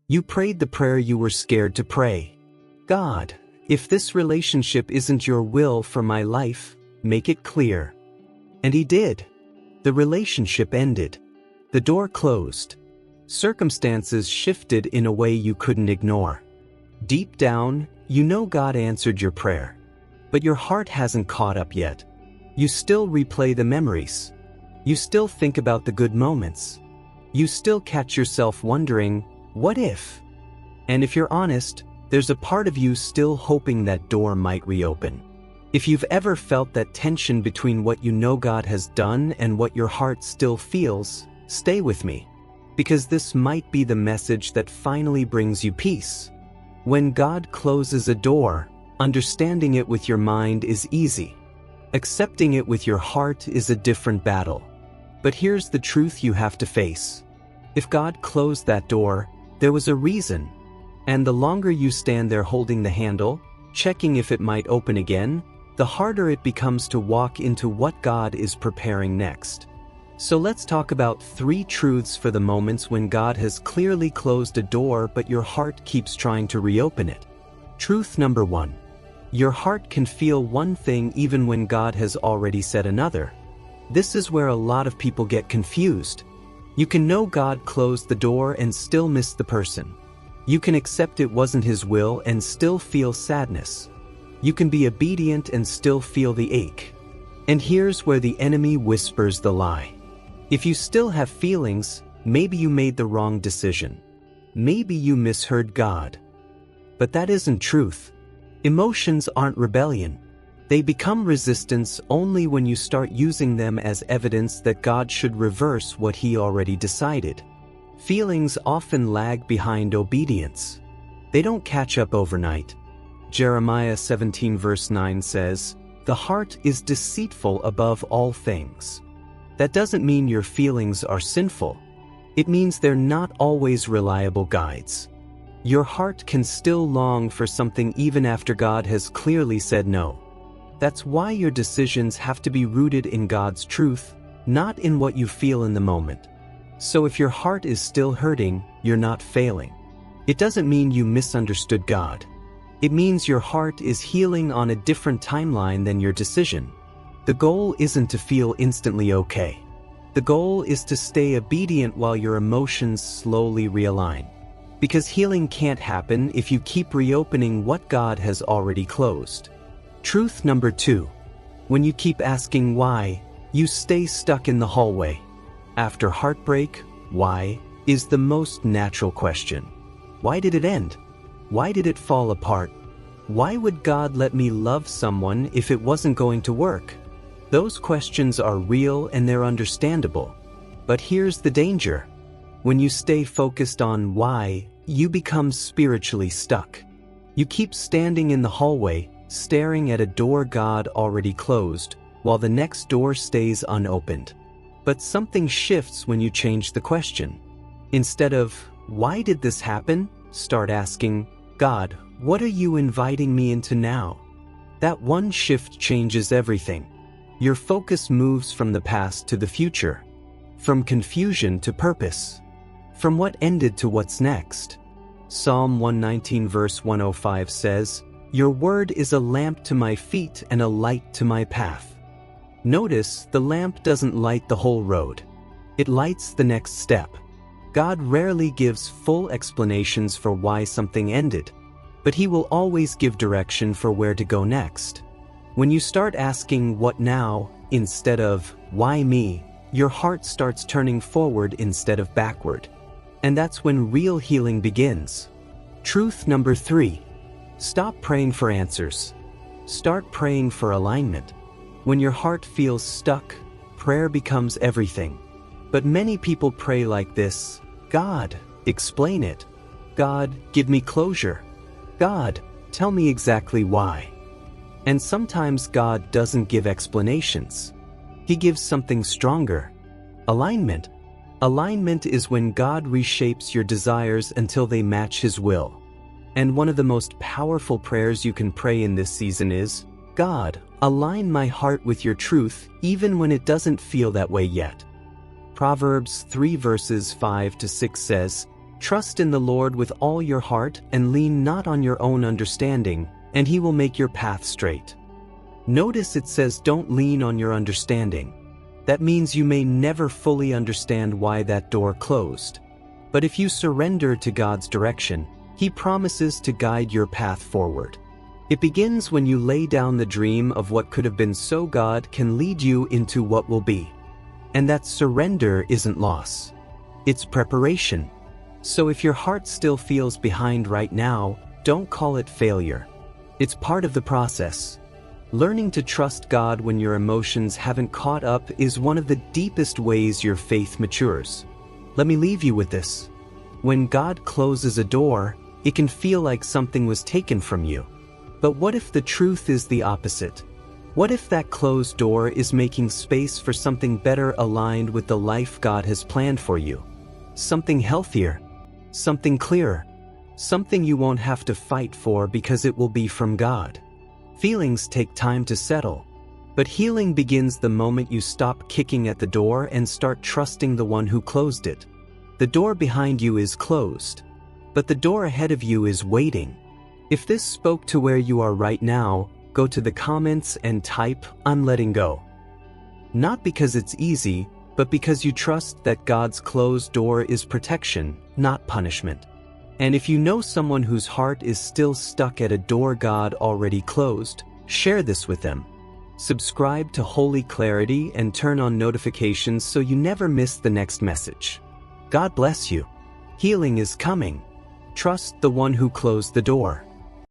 You prayed the prayer you were scared to pray. God, if this relationship isn't your will for my life, make it clear. And he did. The relationship ended. The door closed. Circumstances shifted in a way you couldn't ignore. Deep down, you know God answered your prayer. But your heart hasn't caught up yet. You still replay the memories. You still think about the good moments. You still catch yourself wondering, what if? And if you're honest, there's a part of you still hoping that door might reopen. If you've ever felt that tension between what you know God has done and what your heart still feels, stay with me. Because this might be the message that finally brings you peace. When God closes a door, understanding it with your mind is easy. Accepting it with your heart is a different battle. But here's the truth you have to face. If God closed that door, there was a reason. And the longer you stand there holding the handle, checking if it might open again, the harder it becomes to walk into what God is preparing next. So let's talk about 3 truths for the moments when God has clearly closed a door but your heart keeps trying to reopen it. Truth number 1. Your heart can feel one thing even when God has already said another. This is where a lot of people get confused. You can know God closed the door and still miss the person. You can accept it wasn't his will and still feel sadness. You can be obedient and still feel the ache. And here's where the enemy whispers the lie. If you still have feelings, maybe you made the wrong decision. Maybe you misheard God. But that isn't truth. Emotions aren't rebellion. They become resistance only when you start using them as evidence that God should reverse what he already decided. Feelings often lag behind obedience. They don't catch up overnight. Jeremiah 17 verse 9 says, "The heart is deceitful above all things." That doesn't mean your feelings are sinful. It means they're not always reliable guides. Your heart can still long for something even after God has clearly said no. That's why your decisions have to be rooted in God's truth, not in what you feel in the moment. So if your heart is still hurting, you're not failing. It doesn't mean you misunderstood God. It means your heart is healing on a different timeline than your decision. The goal isn't to feel instantly okay. The goal is to stay obedient while your emotions slowly realign. Because healing can't happen if you keep reopening what God has already closed. Truth number 2. When you keep asking why, you stay stuck in the hallway. After heartbreak, why is the most natural question. Why did it end? Why did it fall apart? Why would God let me love someone if it wasn't going to work? Those questions are real and they're understandable. But here's the danger. When you stay focused on why, you become spiritually stuck. You keep standing in the hallway, staring at a door God already closed, while the next door stays unopened. But something shifts when you change the question. Instead of, why did this happen? Start asking, God, what are you inviting me into now? That one shift changes everything. Your focus moves from the past to the future, from confusion to purpose, from what ended to what's next. Psalm 119 verse 105 says, "Your word is a lamp to my feet and a light to my path." Notice the lamp doesn't light the whole road. It lights the next step. God rarely gives full explanations for why something ended, but he will always give direction for where to go next. When you start asking what now instead of why me, your heart starts turning forward instead of backward. And that's when real healing begins. Truth number 3. Stop praying for answers. Start praying for alignment. When your heart feels stuck, prayer becomes everything. But many people pray like this: God, explain it. God, give me closure. God, tell me exactly why. And sometimes God doesn't give explanations. He gives something stronger. Alignment. Alignment is when God reshapes your desires until they match his will. And one of the most powerful prayers you can pray in this season is, God, align my heart with your truth even when it doesn't feel that way yet. Proverbs 3 verses 5 to 6 says, Trust in the Lord with all your heart and lean not on your own understanding, and He will make your path straight. Notice it says don't lean on your understanding. That means you may never fully understand why that door closed. But if you surrender to God's direction, He promises to guide your path forward. It begins when you lay down the dream of what could have been so God can lead you into what will be. And that surrender isn't loss. It's preparation. So if your heart still feels behind right now, don't call it failure. It's part of the process. Learning to trust God when your emotions haven't caught up is one of the deepest ways your faith matures. Let me leave you with this. When God closes a door, it can feel like something was taken from you. But what if the truth is the opposite? What if that closed door is making space for something better aligned with the life God has planned for you? Something healthier, something clearer, something you won't have to fight for because it will be from God. Feelings take time to settle, but healing begins the moment you stop kicking at the door and start trusting the one who closed it. The door behind you is closed, but the door ahead of you is waiting. If this spoke to where you are right now, go to the comments and type, "I'm letting go." Not because it's easy, but because you trust that God's closed door is protection, not punishment. And if you know someone whose heart is still stuck at a door God already closed, share this with them. Subscribe to Holy Clarity and turn on notifications so you never miss the next message. God bless you. Healing is coming. Trust the one who closed the door.